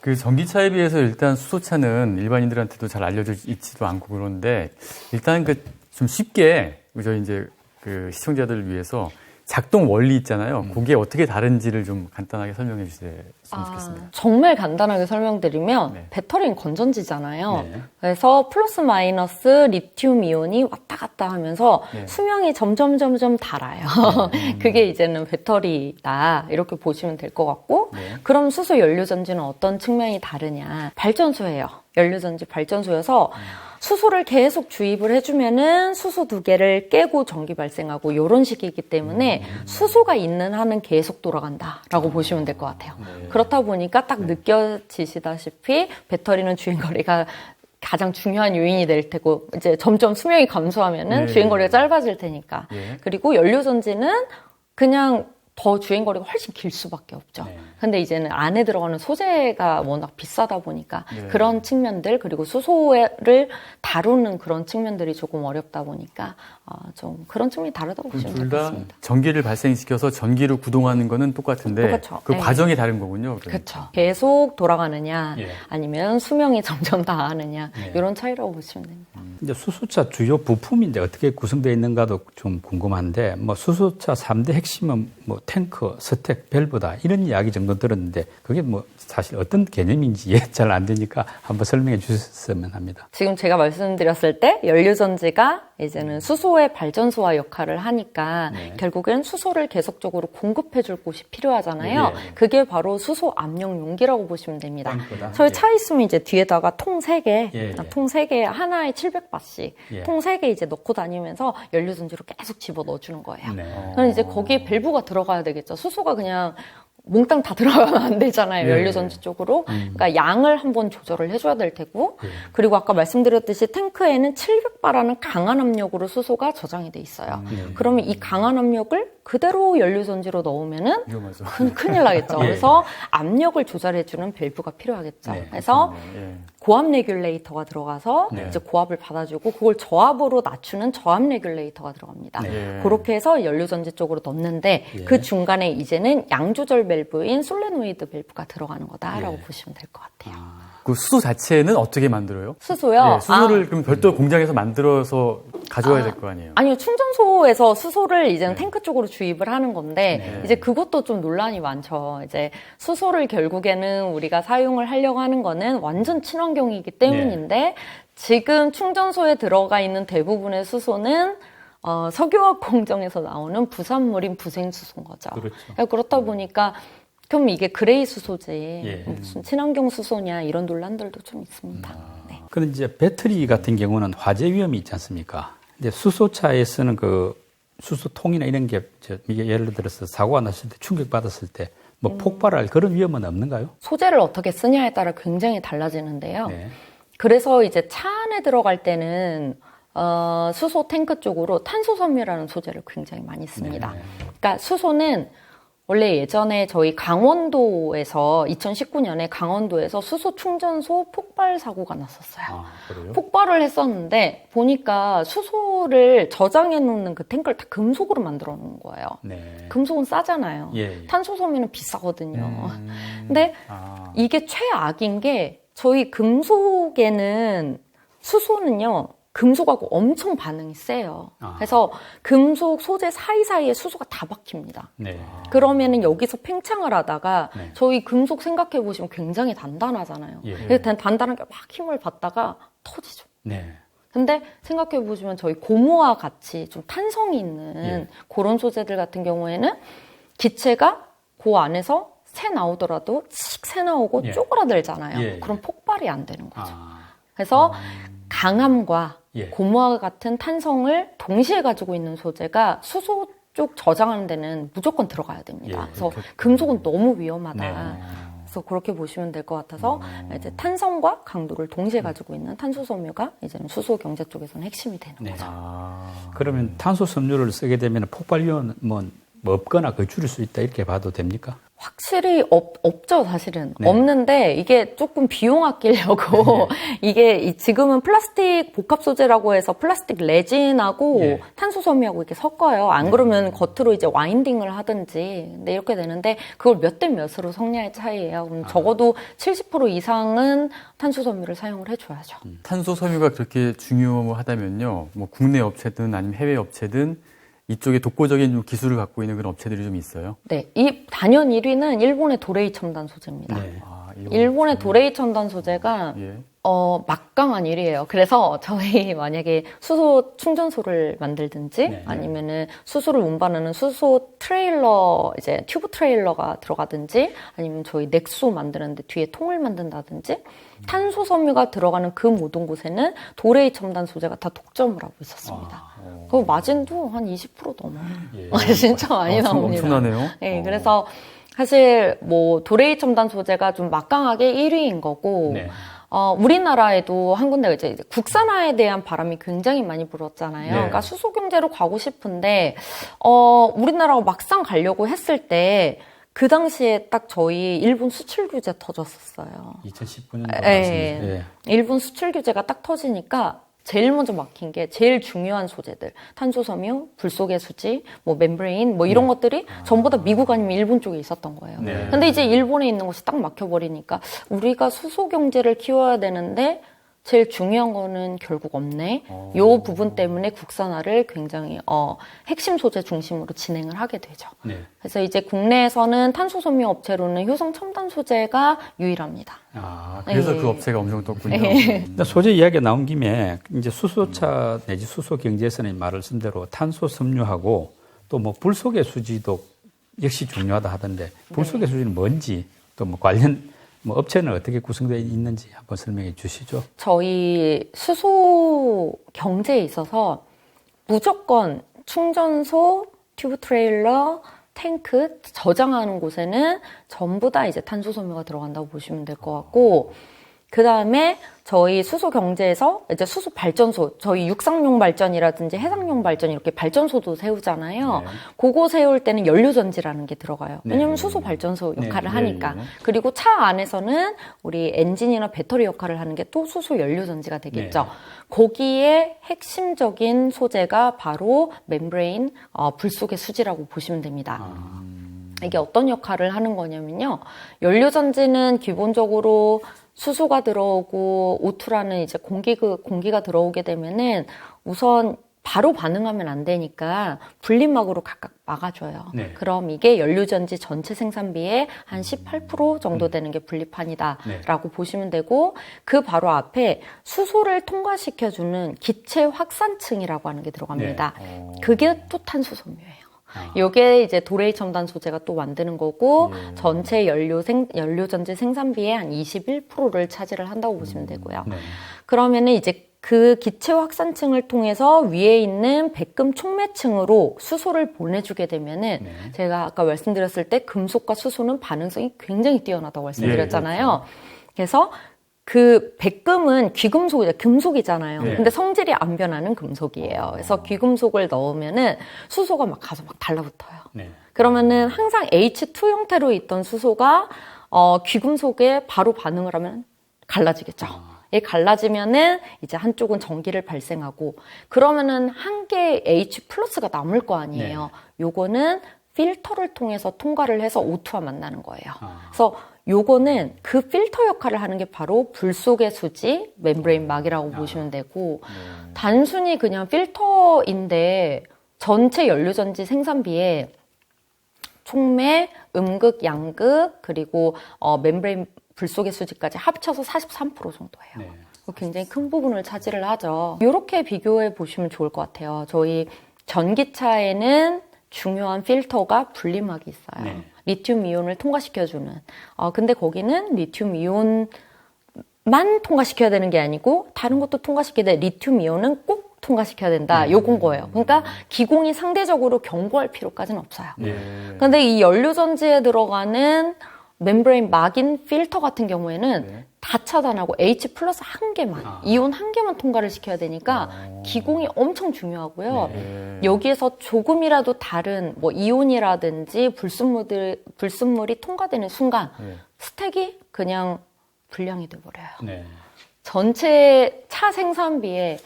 그 전기차에 비해서 일단 수소차는 일반인들한테도 잘 알려져 있지도 않고 그런데 일단 그 좀 쉽게 저희 이제 그 시청자들을 위해서 작동 원리 있잖아요. 그게 어떻게 다른지를 좀 간단하게 설명해 주셨으면 좋겠습니다. 정말 간단하게 설명드리면 네. 배터리는 건전지잖아요. 네. 그래서 플러스 마이너스 리튬 이온이 왔다 갔다 하면서 네. 수명이 점점 닳아요. 그게 이제는 배터리다 이렇게 보시면 될 것 같고 네. 그럼 수소 연료전지는 어떤 측면이 다르냐. 발전소예요. 연료전지 발전소여서 수소를 계속 주입을 해주면은 수소 2개를 깨고 전기 발생하고 이런 식이기 때문에 수소가 있는 한은 계속 돌아간다라고 보시면 될 것 같아요. 네. 그렇다 보니까 딱 느껴지시다시피 배터리는 주행거리가 가장 중요한 요인이 될 테고 이제 점점 수명이 감소하면은 네. 주행거리가 짧아질 테니까. 예. 그리고 연료전지는 그냥 더 주행거리가 훨씬 길 수밖에 없죠. 네. 근데 이제는 안에 들어가는 소재가 워낙 비싸다 보니까 네. 그런 측면들 그리고 수소를 다루는 그런 측면들이 조금 어렵다 보니까 좀 그런 측면이 다르다고 보시면 될 둘 것 다 같습니다. 전기를 발생시켜서 전기를 구동하는 거는 똑같은데 똑같죠. 그 네. 과정이 다른 거군요. 그러면. 그렇죠. 계속 돌아가느냐 예. 아니면 수명이 점점 다하느냐 예. 이런 차이라고 보시면 됩니다. 이제 수소차 주요 부품인데 어떻게 구성되어 있는가도 좀 궁금한데 뭐 수소차 3대 핵심은 뭐 탱크, 스택, 밸브다 이런 이야기 정도 들었는데 그게 뭐 사실 어떤 개념인지 이해 잘 안 되니까 한번 설명해 주셨으면 합니다. 지금 제가 말씀드렸을 때 연료전지가 이제는 수소의 발전소와 역할을 하니까 네. 결국엔 수소를 계속적으로 공급해 줄 곳이 필요하잖아요. 네. 그게 바로 수소 압력 용기라고 보시면 됩니다. 탱크다. 저희 예. 차 있으면 이제 뒤에다가 통 3개, 예, 예. 통 3개 하나에 700바씩 예. 통 3개 이제 넣고 다니면서 연료전지로 계속 집어 넣어주는 거예요. 네. 그럼 이제 거기에 밸브가 들어가야 되겠죠. 수소가 그냥 몽땅 다 들어가면 안 되잖아요. 예. 연료전지 쪽으로. 그러니까 양을 한번 조절을 해줘야 될 테고. 그리고 아까 말씀드렸듯이 탱크에는 700바라는 강한 압력으로 수소가 저장이 돼 있어요. 그러면 이 강한 압력을 그대로 연료전지로 넣으면은 위험하죠. 큰일 나겠죠. 예. 그래서 압력을 조절해주는 밸브가 필요하겠죠. 네, 그래서 예. 고압 레귤레이터가 들어가서 네. 이제 고압을 받아주고 그걸 저압으로 낮추는 저압 레귤레이터가 들어갑니다. 네. 그렇게 해서 연료전지 쪽으로 넣는데 예. 그 중간에 이제는 양조절 밸브인 솔레노이드 밸브가 들어가는 거다라고 예. 보시면 될 것 같아요. 그 수소 자체는 어떻게 만들어요? 수소요? 예, 수소를 그럼 별도 공장에서 만들어서 가져와야 될 거 아니에요? 아니요, 충전소에서 수소를 이제는 네. 탱크 쪽으로 주입을 하는 건데, 네. 이제 그것도 좀 논란이 많죠. 이제 수소를 결국에는 우리가 사용을 하려고 하는 거는 완전 친환경이기 때문인데, 지금 충전소에 들어가 있는 대부분의 수소는 석유화학 공정에서 나오는 부산물인 부생수소인 거죠. 그렇죠. 그렇다 보니까 그럼 이게 그레이 수소지 예. 무슨 친환경 수소냐 이런 논란들도 좀 있습니다. 네. 그런 이제 배터리 같은 경우는 화재 위험이 있지 않습니까? 근데 수소차에 쓰는 그 수소통이나 이런 게 이게 예를 들어서 사고가 났을 때 충격 받았을 때 뭐 폭발할 그런 위험은 없는가요? 소재를 어떻게 쓰냐에 따라 굉장히 달라지는데요. 네. 그래서 이제 차 안에 들어갈 때는 수소 탱크 쪽으로 탄소섬유라는 소재를 굉장히 많이 씁니다. 네. 그러니까 수소는 원래 예전에 저희 강원도에서 2019년에 강원도에서 수소 충전소 폭발 사고가 났었어요. 아, 그래요? 폭발을 했었는데 보니까 수소를 저장해 놓는 그 탱크를 다 금속으로 만들어 놓은 거예요. 네. 금속은 싸잖아요. 예. 탄소섬유는 비싸거든요. 근데 이게 최악인 게 저희 금속에는 수소는요. 금속하고 엄청 반응이 세요. 그래서 금속 소재 사이사이에 수소가 다 박힙니다. 네. 그러면은 여기서 팽창을 하다가 네. 저희 금속 생각해 보시면 굉장히 단단하잖아요. 예. 그래서 단단하게 막 힘을 받다가 터지죠. 네. 근데 생각해 보시면 저희 고무와 같이 좀 탄성이 있는 예. 그런 소재들 같은 경우에는 기체가 그 안에서 새 나오더라도 칙 새 나오고 예. 쪼그라들잖아요. 예, 예. 그럼 폭발이 안 되는 거죠. 아, 그래서 강함과 예. 고무와 같은 탄성을 동시에 가지고 있는 소재가 수소 쪽 저장하는 데는 무조건 들어가야 됩니다. 예, 그래서 그렇겠군요. 금속은 너무 위험하다. 네. 그래서 그렇게 보시면 될 것 같아서 이제 탄성과 강도를 동시에 가지고 있는 탄소섬유가 이제는 수소 경제 쪽에서는 핵심이 되는 네. 거죠. 그러면 탄소 섬유를 쓰게 되면 폭발 위험은 뭐 없거나 거의 줄일 수 있다 이렇게 봐도 됩니까? 확실히 없죠, 사실은. 네. 없는데, 이게 조금 비용 아끼려고, 이게 지금은 플라스틱 복합 소재라고 해서 플라스틱 레진하고 예. 탄소 섬유하고 이렇게 섞어요. 안 그러면 겉으로 이제 와인딩을 하든지. 근데 이렇게 되는데, 그걸 몇 대 몇으로 섞냐의 차이예요. 그럼 적어도 70% 이상은 탄소 섬유를 사용을 해줘야죠. 탄소 섬유가 그렇게 중요하다면요. 뭐 국내 업체든 아니면 해외 업체든 이쪽에 독보적인 기술을 갖고 있는 그런 업체들이 좀 있어요. 네. 단연 1위는 일본의 도레이 첨단 소재입니다. 네. 아, 일본의 도레이 첨단 소재가 예. 막강한 일이에요. 그래서 저희 만약에 수소 충전소를 만들든지 네. 아니면은 수소를 운반하는 수소 트레일러, 이제 튜브 트레일러가 들어가든지 아니면 저희 넥소 만드는데 뒤에 통을 만든다든지 탄소 섬유가 들어가는 그 모든 곳에는 도레이 첨단 소재가 다 독점을 하고 있었습니다. 그 마진도 한 20% 넘어요. 예. 진짜 많이 나옵니다. 엄청나네요. 네, 그래서 사실 뭐 도레이 첨단 소재가 좀 막강하게 1위인 거고 네. 우리나라에도 한 군데가 이제 국산화에 대한 바람이 굉장히 많이 불었잖아요. 네. 그러니까 수소 경제로 가고 싶은데 우리나라가 막상 가려고 했을 때 그 당시에 딱 저희 일본 수출 규제 터졌었어요. 2019년도 예. 말씀이죠. 예. 일본 수출 규제가 딱 터지니까 제일 먼저 막힌 게 제일 중요한 소재들. 탄소섬유, 불속의 수지, 뭐 멤브레인, 뭐 이런 것들이 전부 다 미국 아니면 일본 쪽에 있었던 거예요. 네. 근데 이제 일본에 있는 것이 딱 막혀버리니까 우리가 수소 경제를 키워야 되는데 제일 중요한 거는 결국 없네. 요 부분 때문에 국산화를 굉장히 핵심 소재 중심으로 진행을 하게 되죠. 네. 그래서 이제 국내에서는 탄소섬유 업체로는 효성 첨단 소재가 유일합니다. 아, 그래서 예. 그 업체가 엄청 떴군요. 일단 소재 이야기가 나온 김에 이제 수소차 내지 수소 경제에서는 말씀 대로 탄소 섬유하고 또 뭐 불속의 수지도 역시 중요하다 하던데 불속의 수지는 뭔지 또 뭐 관련 뭐 업체는 어떻게 구성되어 있는지 한번 설명해 주시죠. 저희 수소 경제에 있어서 무조건 충전소, 튜브 트레일러, 탱크 저장하는 곳에는 전부 다 이제 탄소 섬유가 들어간다고 보시면 될 것 같고, 그 다음에 저희 수소 경제에서 이제 수소 발전소, 저희 육상용 발전이라든지 해상용 발전 이렇게 발전소도 세우잖아요. 네. 그거 세울 때는 연료전지라는 게 들어가요. 네. 왜냐면 수소 발전소 역할을 네. 하니까. 네. 그리고 차 안에서는 우리 엔진이나 배터리 역할을 하는 게 또 수소 연료전지가 되겠죠. 네. 거기에 핵심적인 소재가 바로 멤브레인, 불속의 수지라고 보시면 됩니다. 이게 어떤 역할을 하는 거냐면요. 연료전지는 기본적으로 수소가 들어오고 O2라는 이제 공기가 들어오게 되면은 우선 바로 반응하면 안 되니까 분리막으로 각각 막아줘요. 네. 그럼 이게 연료전지 전체 생산비의 한 18% 정도 되는 게 분리판이다라고 보시면 되고, 그 바로 앞에 수소를 통과시켜주는 기체 확산층이라고 하는 게 들어갑니다. 그게 또 탄소 섬유예요. 요게 이제 도레이 첨단 소재가 또 만드는 거고, 전체 연료전지 생산비의 한 21%를 차지를 한다고 보시면 되고요. 네. 그러면은 이제 그 기체 확산층을 통해서 위에 있는 백금 촉매층으로 수소를 보내주게 되면은 네. 제가 아까 말씀드렸을 때 금속과 수소는 반응성이 굉장히 뛰어나다고 말씀드렸잖아요. 그래서 그 백금은 금속이잖아요. 네. 근데 성질이 안 변하는 금속이에요. 그래서 귀금속을 넣으면은 수소가 막 가서 막 달라붙어요. 네. 그러면은 항상 H2 형태로 있던 수소가 귀금속에 바로 반응을 하면 갈라지겠죠. 얘 갈라지면은 이제 한쪽은 전기를 발생하고, 그러면은 한 개의 H 플러스가 남을 거 아니에요. 요거는 필터를 통해서 통과를 해서 O2와 만나는 거예요. 그래서 요거는 그 필터 역할을 하는 게 바로 불속의 수지, 멤브레인 막이라고 보시면 되고, 단순히 그냥 필터인데 전체 연료전지 생산비에 촉매, 음극, 양극, 그리고 멤브레인 불속의 수지까지 합쳐서 43% 정도예요. 네. 굉장히 큰 부분을 차지를 하죠. 이렇게 비교해 보시면 좋을 것 같아요. 저희 전기차에는 중요한 필터가 분리막이 있어요. 네. 리튬 이온을 통과시켜주는. 근데 거기는 리튬 이온만 통과시켜야 되는 게 아니고 다른 것도 통과시켜야 돼. 리튬 이온은 꼭 통과시켜야 된다. 요건 거예요. 그러니까 기공이 상대적으로 견고할 필요까지는 없어요. 네. 근데 이 연료전지에 들어가는 멤브레인 막인 필터 같은 경우에는 다 차단하고 H 플러스 한 개만, 이온 한 개만 통과를 시켜야 되니까 기공이 엄청 중요하고요. 네. 여기에서 조금이라도 다른 뭐 이온이라든지 불순물이 통과되는 순간 네. 스택이 그냥 불량이 돼버려요. 네. 전체 차 생산비의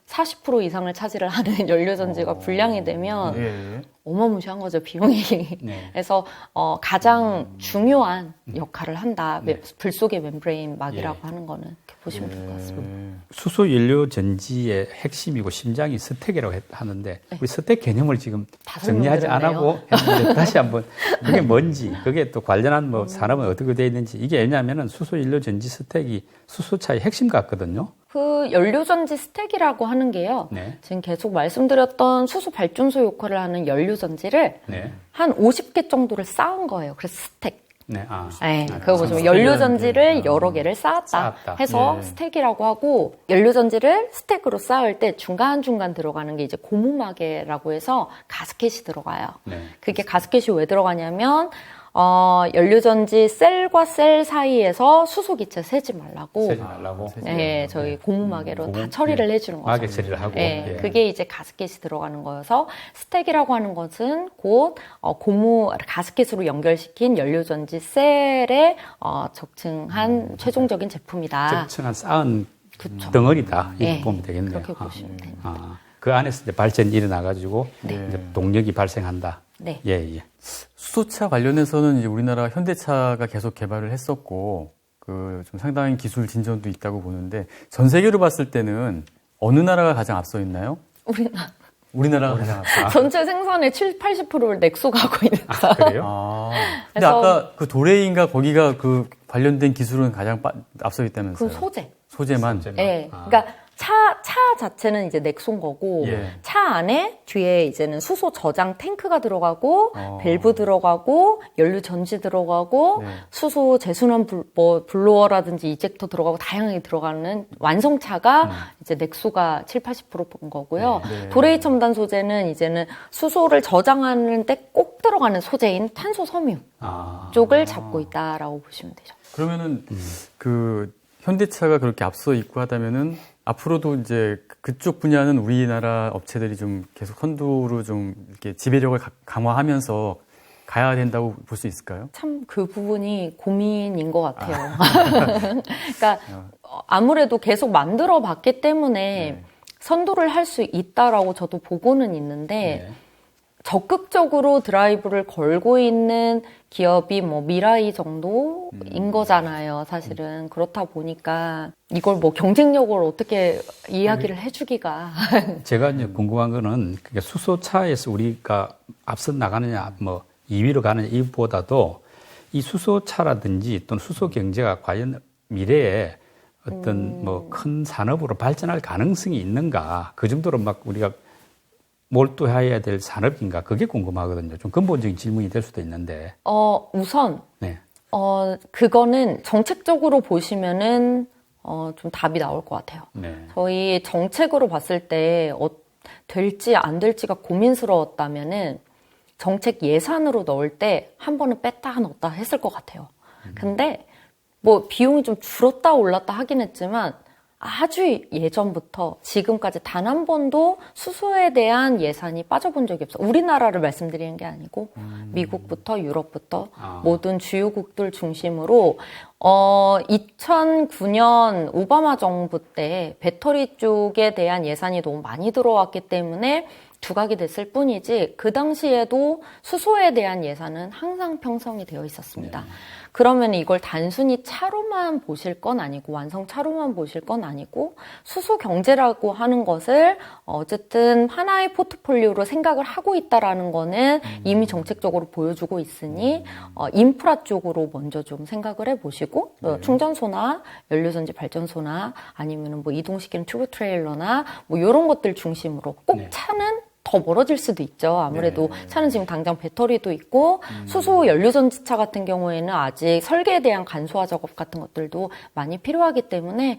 40% 이상을 차지를 하는 연료전지가 불량이 되면 예. 어마무시한 거죠, 비용이. 네. 그래서 가장 중요한 역할을 한다. 불 속의 멤브레인 막이라고 하는 거는 이렇게 보시면 될 것 같습니다. 수소 연료 전지의 핵심이고 심장이 스택이라고 하는데 우리 스택 개념을 지금 다 정리하지 안 하고 했는데 다시 한번 그게 뭔지 그게 또 관련한 뭐 산업은 어떻게 되어 있는지 이게 왜냐하면은 수소 연료 전지 스택이 수소차의 핵심 같거든요. 그 연료전지 스택이라고 하는 게요. 네. 지금 계속 말씀드렸던 수소 발전소 역할을 하는 연료전지를 네. 한 50개 정도를 쌓은 거예요. 그래서 스택. 네. 네, 그거 보시면 연료전지를 여러 개를 쌓았다 해서 예. 스택이라고 하고 연료전지를 스택으로 쌓을 때 중간중간 들어가는 게 이제 고무마개라고 해서 가스켓이 들어가요. 네. 그게 가스켓이 왜 들어가냐면 연료전지 셀과 셀 사이에서 수소기체 새지 말라고. 세지 말라고. 네, 저희 고무마개로 다 처리를 해주는 거죠. 마개 처리를 하고. 네, 예. 그게 이제 가스켓이 들어가는 거여서 스택이라고 하는 것은 곧 가스켓으로 연결시킨 연료전지 셀에 적층한 최종적인 제품이다. 적층한 쌓은 그쵸. 덩어리다. 이렇게 네, 보면 되겠네요. 그렇게 보시면 됩니다. 그 안에서 이제 발전이 일어나가지고 네. 이제 동력이 발생한다. 네. 예, 예. 수소차 관련해서는 이제 우리나라 현대차가 계속 개발을 했었고 그 좀 상당한 기술 진전도 있다고 보는데 전 세계로 봤을 때는 어느 나라가 가장 앞서 있나요? 우리나라가 가장 앞서. 전체 생산의 80%를 넥소가 하고 있는 거예요. 그래요? 근데 그래서- 아까 그 도레인가 거기가 그 관련된 기술은 가장 앞서 있다면서요? 그 소재. 소재만. 예. 그러니까 차 자체는 이제 넥소인 거고 예. 차 안에 뒤에 이제는 수소 저장 탱크가 들어가고 어. 밸브 들어가고 연료 전지 들어가고 네. 수소 재순환 블로어라든지 이젝터 들어가고 다양하게 들어가는 완성차가 이제 넥소가 70-80%인 거고요. 네. 도레이 첨단 소재는 이제는 수소를 저장하는 데 꼭 들어가는 소재인 탄소 섬유 쪽을 잡고 있다라고 보시면 되죠. 그러면은 그 현대차가 그렇게 앞서 있고 하다면은 앞으로도 이제 그쪽 분야는 우리나라 업체들이 좀 계속 선두로 좀 이렇게 지배력을 강화하면서 가야 된다고 볼 수 있을까요? 참 그 부분이 고민인 것 같아요. 그러니까 아무래도 계속 만들어 봤기 때문에 선도를 할 수 있다라고 저도 보고는 있는데 네. 적극적으로 드라이브를 걸고 있는 기업이 뭐 미라이 정도인 거잖아요. 사실은 그렇다 보니까 이걸 뭐 경쟁력을 어떻게 이야기를 해주기가 제가 이제 궁금한 거는 그게 수소차에서 우리가 앞서 나가느냐, 뭐 2위로 가느냐 이보다도 이 수소차라든지 또는 수소 경제가 과연 미래에 어떤 뭐 큰 산업으로 발전할 가능성이 있는가, 그 정도로 막 우리가 몰두해야 될 산업인가, 그게 궁금하거든요. 좀 근본적인 질문이 될 수도 있는데. 우선 네. 그거는 정책적으로 보시면은 좀 답이 나올 것 같아요. 네. 저희 정책으로 봤을 때 될지 안 될지가 고민스러웠다면은 정책 예산으로 넣을 때 한 번은 뺐다 넣었다 했을 것 같아요. 근데 뭐 비용이 좀 줄었다 올랐다 하긴 했지만 아주 예전부터 지금까지 단 한 번도 수소에 대한 예산이 빠져본 적이 없어요. 우리나라를 말씀드리는 게 아니고 미국부터 유럽부터 모든 주요국들 중심으로 2009년 오바마 정부 때 배터리 쪽에 대한 예산이 너무 많이 들어왔기 때문에 두각이 됐을 뿐이지 그 당시에도 수소에 대한 예산은 항상 편성이 되어 있었습니다. 그러면 이걸 단순히 차로만 보실 건 아니고 완성차로만 보실 건 아니고 수소 경제라고 하는 것을 어쨌든 하나의 포트폴리오로 생각을 하고 있다라는 거는 이미 정책적으로 보여주고 있으니 인프라 쪽으로 먼저 좀 생각을 해보시고 충전소나 연료전지 발전소나 아니면 뭐 이동시키는 튜브 트레일러나 뭐 이런 것들 중심으로 꼭 차는 더 멀어질 수도 있죠. 아무래도 차는 지금 당장 배터리도 있고 수소 연료전지차 같은 경우에는 아직 설계에 대한 간소화 작업 같은 것들도 많이 필요하기 때문에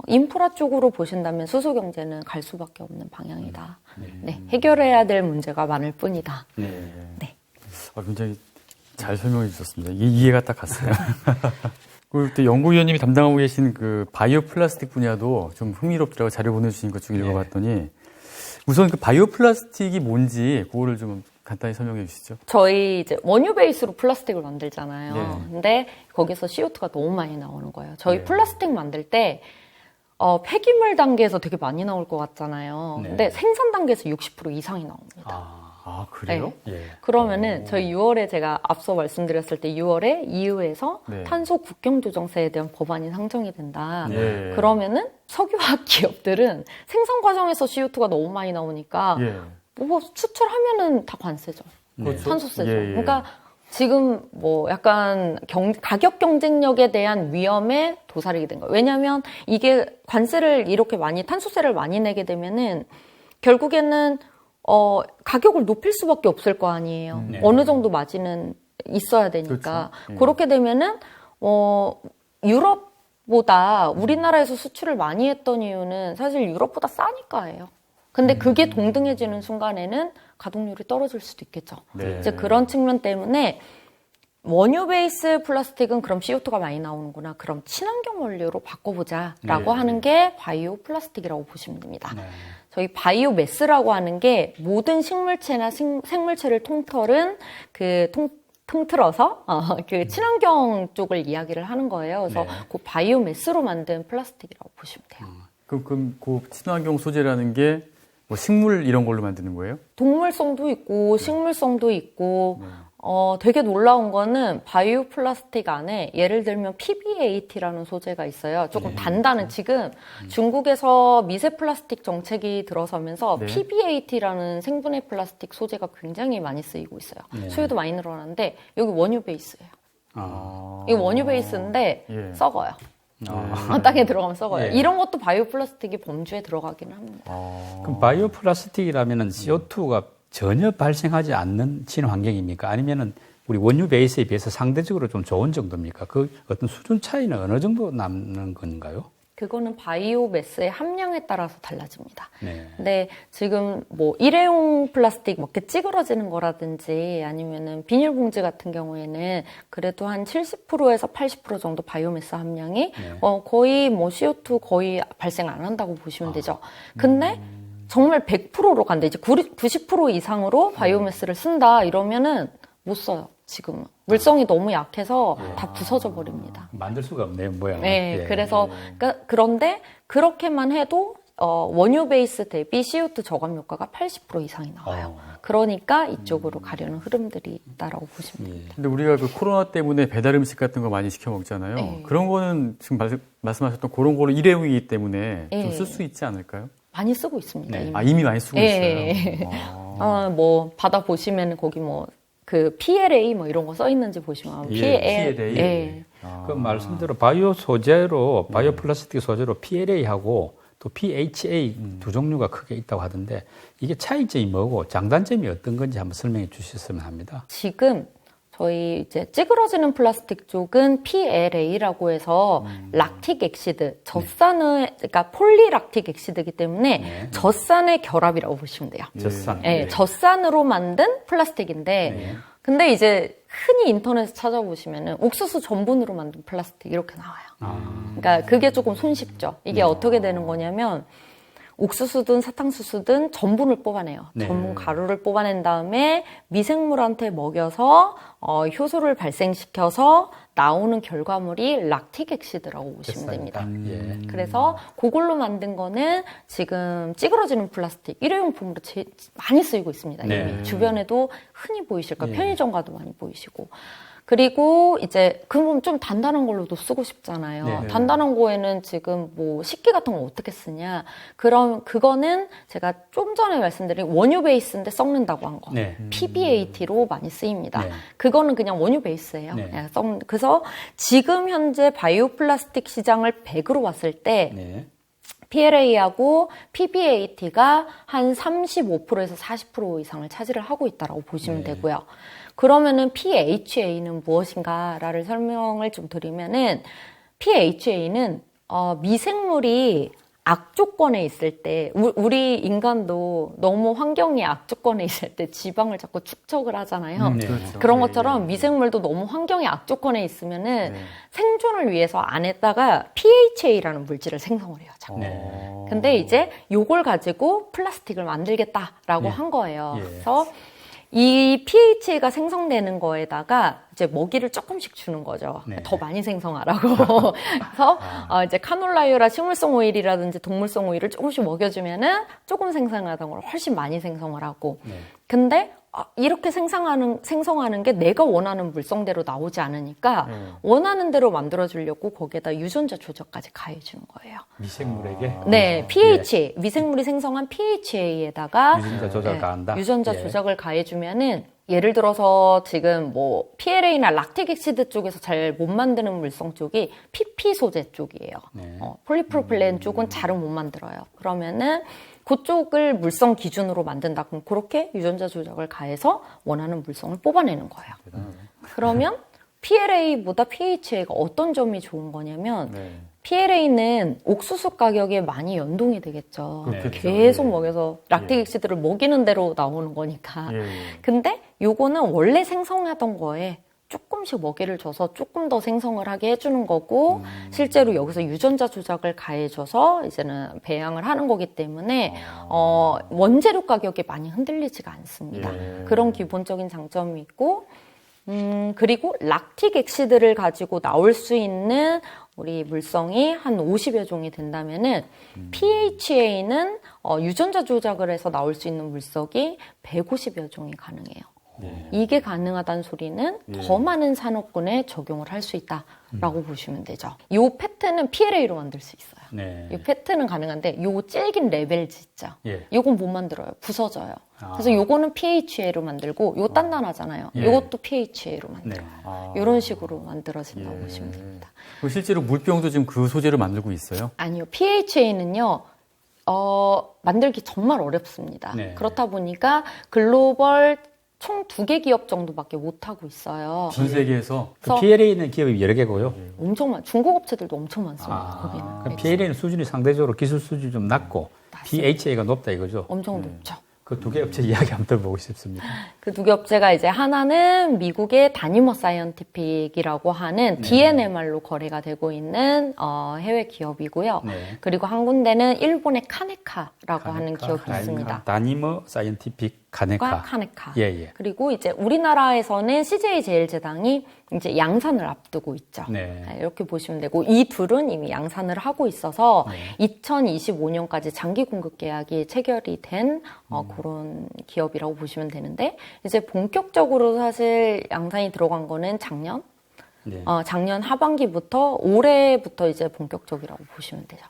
인프라 쪽으로 보신다면 수소 경제는 갈 수밖에 없는 방향이다. 네, 해결해야 될 문제가 많을 뿐이다. 네. 굉장히 잘 설명해 주셨습니다. 이해가 딱 갔어요. 그리고 또 연구위원님이 담당하고 계신 그 바이오 플라스틱 분야도 좀 흥미롭더라고 자료 보내주신 것 중 읽어봤더니 우선 그 바이오 플라스틱이 뭔지 그거를 좀 간단히 설명해 주시죠. 저희 이제 원유 베이스로 플라스틱을 만들잖아요. 네. 근데 거기서 CO2가 너무 많이 나오는 거예요. 저희 네. 플라스틱 만들 때 폐기물 단계에서 되게 많이 나올 것 같잖아요. 네. 근데 생산 단계에서 60% 이상이 나옵니다. 아 그래요? 네. 예. 그러면은 저희 6월에 제가 앞서 말씀드렸을 때 6월에 EU에서 네. 탄소 국경 조정세에 대한 법안이 상정이 된다. 예. 그러면은 석유화학 기업들은 생산 과정에서 CO2가 너무 많이 나오니까 예. 뭐 수출하면은 다 관세죠. 그렇죠. 탄소세죠. 예, 예. 그러니까 지금 뭐 약간 가격 경쟁력에 대한 위험에 도사리게 된 거예요. 왜냐하면 이게 관세를 이렇게 많이 탄소세를 많이 내게 되면은 결국에는 가격을 높일 수밖에 없을 거 아니에요. 네. 어느 정도 마진은 있어야 되니까. 그렇죠. 그렇게 되면은 유럽보다 우리나라에서 수출을 많이 했던 이유는 사실 유럽보다 싸니까예요. 근데 그게 동등해지는 순간에는 가동률이 떨어질 수도 있겠죠. 네. 이제 그런 측면 때문에 원유 베이스 플라스틱은 그럼 CO2가 많이 나오는구나. 그럼 친환경 원료로 바꿔보자라고 네. 하는 게 바이오 플라스틱이라고 보시면 됩니다. 네. 저희 바이오 매스라고 하는 게 모든 식물체나 생물체를 통틀은 통틀어서 그 친환경 쪽을 이야기를 하는 거예요. 그래서 네. 그 바이오 매스로 만든 플라스틱이라고 보시면 돼요. 그럼 그 친환경 소재라는 게 뭐 식물 이런 걸로 만드는 거예요? 동물성도 있고 식물성도 있고 되게 놀라운 거는 바이오 플라스틱 안에 예를 들면 PBAT라는 소재가 있어요. 조금 단단한 지금 중국에서 미세 플라스틱 정책이 들어서면서 네. PBAT라는 생분해 플라스틱 소재가 굉장히 많이 쓰이고 있어요. 네. 수요도 많이 늘어나는데 여기 원유 베이스예요. 아. 이거 원유 베이스인데 예. 썩어요. 아. 땅에 들어가면 썩어요. 예. 이런 것도 바이오 플라스틱이 범주에 들어가기는 합니다. 그럼 바이오 플라스틱이라면은 CO2가 전혀 발생하지 않는 친환경입니까? 아니면은 우리 원유 베이스에 비해서 상대적으로 좀 좋은 정도입니까? 그 어떤 수준 차이는 어느 정도 남는 건가요? 그거는 바이오 매스의 함량에 따라서 달라집니다. 네. 근데 지금 뭐 일회용 플라스틱 뭐 이렇게 찌그러지는 거라든지 아니면은 비닐봉지 같은 경우에는 그래도 한 70%에서 80% 정도 바이오매스 함량이 네. 거의 뭐 CO2 거의 발생 안 한다고 보시면 되죠. 근데 정말 100%로 간다. 이제 90% 이상으로 바이오매스를 쓴다 이러면은 못 써요. 지금은 물성이 너무 약해서 다 부서져 버립니다. 만들 수가 없네요, 모양을. 네, 예. 그래서 그런데 그렇게만 해도 원유 베이스 대비 CO2 저감 효과가 80% 이상이 나와요. 그러니까 이쪽으로 가려는 흐름들이 있다라고 보시면 돼요. 예. 근데 우리가 그 코로나 때문에 배달 음식 같은 거 많이 시켜 먹잖아요. 네. 그런 거는 지금 말씀하셨던 그런 거는 일회용이기 때문에 네. 좀 쓸 수 있지 않을까요? 많이 쓰고 있습니다. 네. 이미. 이미 많이 쓰고 예. 있어요. 뭐 받아 보시면 거기 뭐 그 PLA 뭐 이런 거 써 있는지 보시면 PLA. 예. 그 말씀대로 바이오 소재로, 바이오 플라스틱 소재로 PLA하고 또 PHA 두 종류가 크게 있다고 하던데 이게 차이점이 뭐고 장단점이 어떤 건지 한번 설명해 주셨으면 합니다. 지금 저희 이제 찌그러지는 플라스틱 쪽은 PLA라고 해서 락틱 액시드, 젖산의 그러니까 폴리락틱 액시드이기 때문에 네. 젖산의 결합이라고 보시면 돼요. 젖산. 네, 젖산으로 만든 플라스틱인데 네. 근데 이제 흔히 인터넷에 찾아보시면은 옥수수 전분으로 만든 플라스틱 이렇게 나와요. 그러니까 그게 조금 손쉽죠. 이게 어떻게 되는 거냐면 옥수수든 사탕수수든 전분을 뽑아내요. 네. 전분 가루를 뽑아낸 다음에 미생물한테 먹여서 효소를 발생시켜서 나오는 결과물이 락틱 액시드라고 보시면 됩니다. 예. 그래서 그걸로 만든 거는 지금 찌그러지는 플라스틱 일회용품으로 많이 쓰이고 있습니다. 네. 이미 주변에도 흔히 보이실 거예요. 예. 편의점 가도 많이 보이시고. 그리고 이제 그럼 좀 단단한 걸로도 쓰고 싶잖아요. 네. 단단한 거에는 지금 뭐 식기 같은 거 어떻게 쓰냐? 그럼 그거는 제가 좀 전에 말씀드린 원유 베이스인데 썩는다고 한 거. 네. PBAT로 많이 쓰입니다. 네. 그거는 그냥 원유 베이스예요. 네. 그냥 그래서 지금 현재 바이오 플라스틱 시장을 100으로 봤을 때 네. PLA하고 PBAT가 한 35%에서 40% 이상을 차지를 하고 있다라고 보시면 네. 되고요. 그러면은 PHA는 무엇인가를 설명을 좀 드리면은 PHA는 미생물이 악조건에 있을 때 우리 인간도 너무 환경이 악조건에 있을 때 지방을 자꾸 축적을 하잖아요. 네. 그렇죠. 그런 예, 것처럼 예. 미생물도 너무 환경이 악조건에 있으면은 네. 생존을 위해서 안에다가 PHA라는 물질을 생성을 해요. 자꾸. 네. 근데 이제 요걸 가지고 플라스틱을 만들겠다라고 예. 한 거예요. 예. 그래서 이 PHA가 생성되는 거에다가 이제 먹이를 조금씩 주는 거죠. 네. 더 많이 생성하라고. 그래서 이제 카놀라유라 식물성 오일이라든지 동물성 오일을 조금씩 먹여주면은 조금 생성하던 걸 훨씬 많이 생성을 하고. 네. 근데 이렇게 생성하는 게 내가 원하는 물성대로 나오지 않으니까 원하는 대로 만들어주려고 거기에다 유전자 조작까지 가해주는 거예요. 미생물에게 네, PHA, 미생물이 생성한 PHA에다가 유전자 조작을 가한다. 유전자 예. 조작을 가해주면은 예를 들어서 지금 뭐 PLA나 락틱 액시드 쪽에서 잘 못 만드는 물성 쪽이 PP 소재 쪽이에요. 네. 폴리프로필렌 쪽은 잘은 못 만들어요. 그러면은 그쪽을 물성 기준으로 만든다. 그럼 그렇게 유전자 조작을 가해서 원하는 물성을 뽑아내는 거예요. 그러면 PLA보다 PHA가 어떤 점이 좋은 거냐면 네. PLA는 옥수수 가격에 많이 연동이 되겠죠. 그렇겠죠. 계속 예. 먹여서 락틱 액시드를 먹이는 대로 나오는 거니까. 예, 예. 근데 요거는 원래 생성하던 거에 조금씩 먹이를 줘서 조금 더 생성을 하게 해주는 거고 실제로 여기서 유전자 조작을 가해줘서 이제는 배양을 하는 거기 때문에 원재료 가격이 많이 흔들리지가 않습니다. 예. 그런 기본적인 장점이 있고 그리고 락틱 액시드를 가지고 나올 수 있는 우리 물성이 한 50여 종이 된다면은 PHA는 유전자 조작을 해서 나올 수 있는 물성이 150여 종이 가능해요. 이게 가능하다는 소리는 더 많은 산업군에 적용을 할 수 있다라고 보시면 되죠. 이 패트는 PLA로 만들 수 있어요. 네. 이 패트는 가능한데 요 질긴 레벨즈 있죠. 예. 요건 못 만들어요. 부서져요. 그래서 요거는 PHA로 만들고 요 단단하잖아요. 예. 요것도 PHA로 만들어요. 네. 이런 식으로 만들어진다고 보시면 됩니다. 그럼 실제로 물병도 지금 그 소재로 만들고 있어요? 아니요. PHA는요. 만들기 정말 어렵습니다. 네. 그렇다 보니까 글로벌 총 2개 기업 정도밖에 못 하고 있어요. 전 세계에서 그 PLA는 기업이 여러 개고요. 엄청 중국 업체들도 엄청 많습니다. 거기는. 그럼 네. PLA는 수준이 상대적으로 기술 수준이 좀 낮고 맞습니다. PHA가 높다 이거죠. 엄청 높죠. 그 두 개 업체 이야기 한번 들어보고 싶습니다. 그 2개 업체가 이제 하나는 미국의 다니머 사이언티픽이라고 하는 DNMR로 거래가 되고 있는 해외 기업이고요. 네. 그리고 한 군데는 일본의 카네카라고 하는 기업이 있습니다. 다니머 사이언티픽 카네카. 카네카. 예, 예. 그리고 이제 우리나라에서는 CJ 제일제당이 이제 양산을 앞두고 있죠. 네. 이렇게 보시면 되고 이 둘은 이미 양산을 하고 있어서 2025년까지 장기 공급 계약이 체결이 된 그런 기업이라고 보시면 되는데 이제 본격적으로 사실 양산이 들어간 거는 작년 네. 작년 하반기부터 올해부터 이제 본격적이라고 보시면 되죠.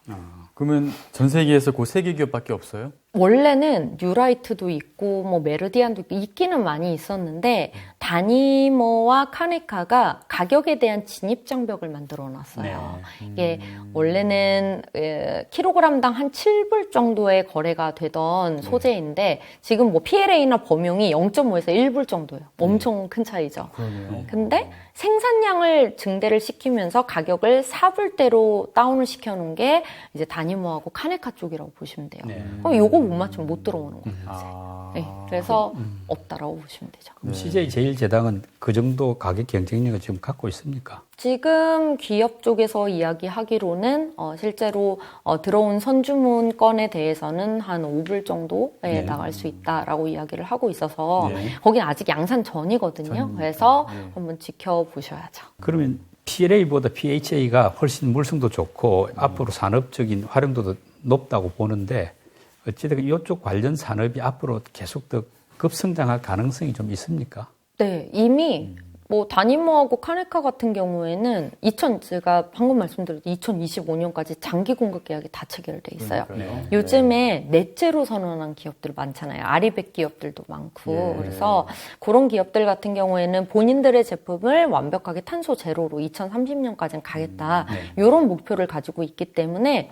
그러면 전 세계에서 그 3개 기업밖에 없어요? 원래는 뉴라이트도 있고 뭐 메르디안도 있고 있기는 많이 있었는데 다니머와 카네카가 가격에 대한 진입 장벽을 만들어 놨어요. 이게 원래는 킬로그램당 한 7불 정도의 거래가 되던 소재인데 지금 뭐 PLA나 범용이 0.5에서 1불 정도예요. 엄청 큰 차이죠. 그러네요. 근데 생산량을 증대를 시키면서 가격을 4불대로 다운을 시켜놓은 게 이제 다니머하고 카네카 쪽이라고 보시면 돼요. 네. 그럼 요거 못 맞추면 못 들어오는 거예요. 아. 네, 그래서 없다라고 보시면 되죠. 그럼 CJ 제일제당은 그 정도 가격 경쟁력을 지금 갖고 있습니까? 지금 기업 쪽에서 이야기하기로는 실제로 들어온 선주문 건에 대해서는 한 5불 정도에 나갈 수 있다라고 이야기를 하고 있어서 거긴 아직 양산 전이거든요. 그래서 한번 지켜보셔야죠. 그러면 PLA보다 PHA가 훨씬 물성도 좋고 앞으로 산업적인 활용도도 높다고 보는데 어찌됐든 이쪽 관련 산업이 앞으로 계속 더 급성장할 가능성이 좀 있습니까? 네, 이미 뭐 다니머하고 카네카 같은 경우에는 제가 방금 말씀드렸듯이 2025년까지 장기 공급 계약이 다 체결돼 있어요. 그러니까요. 요즘에 넷제로 선언한 기업들 많잖아요. 아리백 기업들도 많고 그래서 그런 기업들 같은 경우에는 본인들의 제품을 완벽하게 탄소 제로로 2030년까지는 가겠다. 이런 목표를 가지고 있기 때문에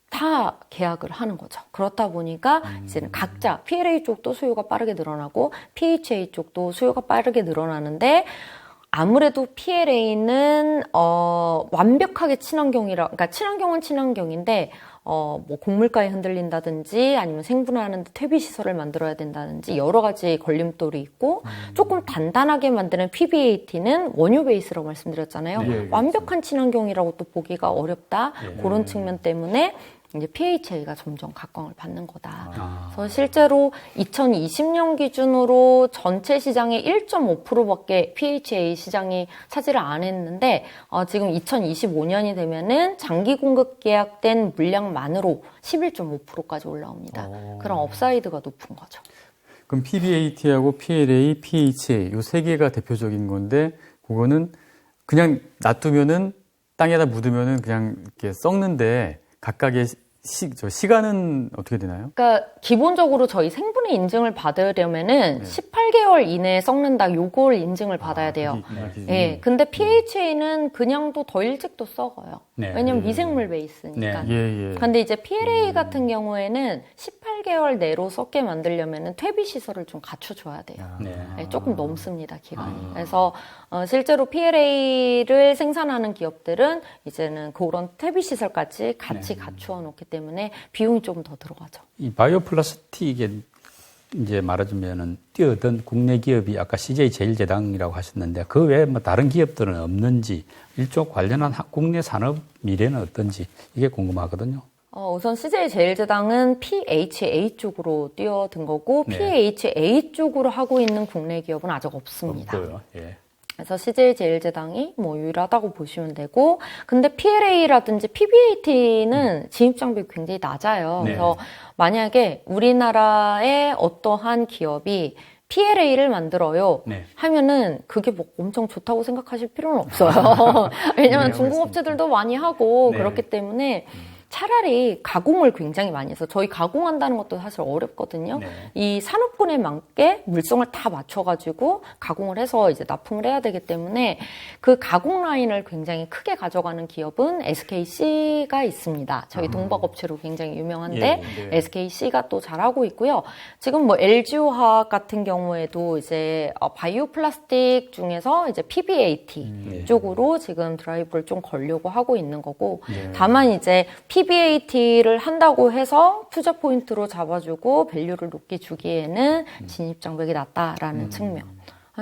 다 계약을 하는 거죠. 그렇다 보니까 이제는 각자 PLA 쪽도 수요가 빠르게 늘어나고 PHA 쪽도 수요가 빠르게 늘어나는데 아무래도 PLA는 완벽하게 그러니까 친환경은 친환경인데, 뭐 곡물가에 흔들린다든지 아니면 생분해하는데 퇴비 시설을 만들어야 된다든지 여러 가지 걸림돌이 있고 조금 단단하게 만드는 PBAT는 원유 베이스라고 말씀드렸잖아요. 네, 완벽한 친환경이라고 또 보기가 어렵다. 그런 측면 때문에 이제 PHA가 점점 각광을 받는 거다. 그래서 실제로 2020년 기준으로 전체 시장의 1.5%밖에 PHA 시장이 차지를 안 했는데 지금 2025년이 되면은 장기 공급 계약된 물량만으로 11.5%까지 올라옵니다. 그런 업사이드가 높은 거죠. 그럼 PBAT하고 PLA, PHA 이 세 개가 대표적인 건데 그거는 그냥 놔두면은 땅에다 묻으면은 그냥 이렇게 썩는데 각각의 시간은 어떻게 되나요? 그러니까 기본적으로 저희 생분해 인증을 받으려면은 18개월 이내에 썩는다. 요걸 인증을 받아야 돼요. 예. 근데 PHA는 그냥도 더 일찍도 썩어요. 네. 왜냐면 미생물 베이스니까. 예. 근데 이제 PLA 같은 경우에는 18개월 내로 썩게 만들려면은 퇴비 시설을 좀 갖춰줘야 돼요. 네, 조금 넘습니다, 기간이. 그래서 실제로 PLA를 생산하는 기업들은 이제는 그런 퇴비 시설까지 같이 갖추어 놓기 때문에 비용이 좀 더 들어가죠. 이 바이오 플라스틱에 이제 말하자면은 뛰어든 국내 기업이 아까 CJ 제일제당이라고 하셨는데 그 외에 뭐 다른 기업들은 없는지 일종 관련한 국내 산업 미래는 어떤지 이게 궁금하거든요. 우선 CJ 제일제당은 PHA 쪽으로 뛰어든 거고 PHA 쪽으로 하고 있는 국내 기업은 아직 없습니다. 없고요. 예. 그래서 CJ 제일제당이 뭐 유일하다고 보시면 되고, 근데 PLA라든지 PBAT는 진입 장벽이 굉장히 낮아요. 그래서 만약에 우리나라의 어떠한 기업이 PLA를 만들어요. 하면은 그게 뭐 엄청 좋다고 생각하실 필요는 없어요. 왜냐하면 중국 업체들도 많이 하고 그렇기 때문에 차라리 가공을 굉장히 많이 해서 저희 가공한다는 것도 사실 어렵거든요. 이 산업군에 맞게 물성을 다 맞춰가지고 가공을 해서 이제 납품을 해야 되기 때문에 그 가공 라인을 굉장히 크게 가져가는 기업은 SKC가 있습니다. 저희 동박업체로 굉장히 유명한데 SKC가 또 잘하고 있고요. 지금 뭐 LG화학 같은 경우에도 이제 바이오 플라스틱 중에서 이제 PBAT 쪽으로 지금 드라이브를 좀 걸려고 하고 있는 거고 다만 이제 PBAT를 한다고 해서 투자 포인트로 잡아주고 밸류를 높게 주기에는 진입 장벽이 낮다라는 측면.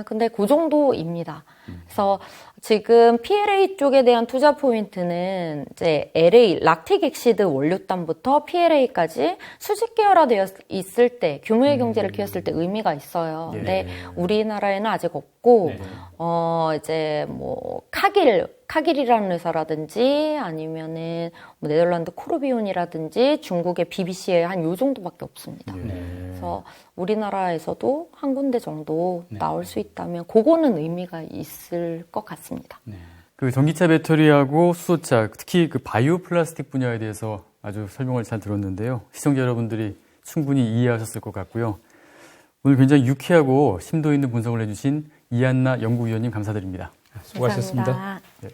근데 그 정도입니다. 그래서 지금 PLA 쪽에 대한 투자 포인트는 이제 LA, 락틱 엑시드 원료단부터 PLA까지 수직 계열화되어 있을 때, 규모의 경제를 키웠을 때 의미가 있어요. 근데 우리나라에는 아직 없고, 이제 뭐, 카길이라는 회사라든지 아니면은 뭐 네덜란드 코르비온이라든지 중국의 BBC에 한 요 정도밖에 없습니다. 그래서 우리나라에서도 한 군데 정도 나올 수 있다면 그거는 의미가 있을 것 같습니다. 그 전기차 배터리하고 수소차, 특히 그 바이오 플라스틱 분야에 대해서 아주 설명을 잘 들었는데요. 시청자 여러분들이 충분히 이해하셨을 것 같고요. 오늘 굉장히 유쾌하고 심도 있는 분석을 해주신 이한나 연구위원님 감사드립니다. 수고하셨습니다. 감사합니다. 네.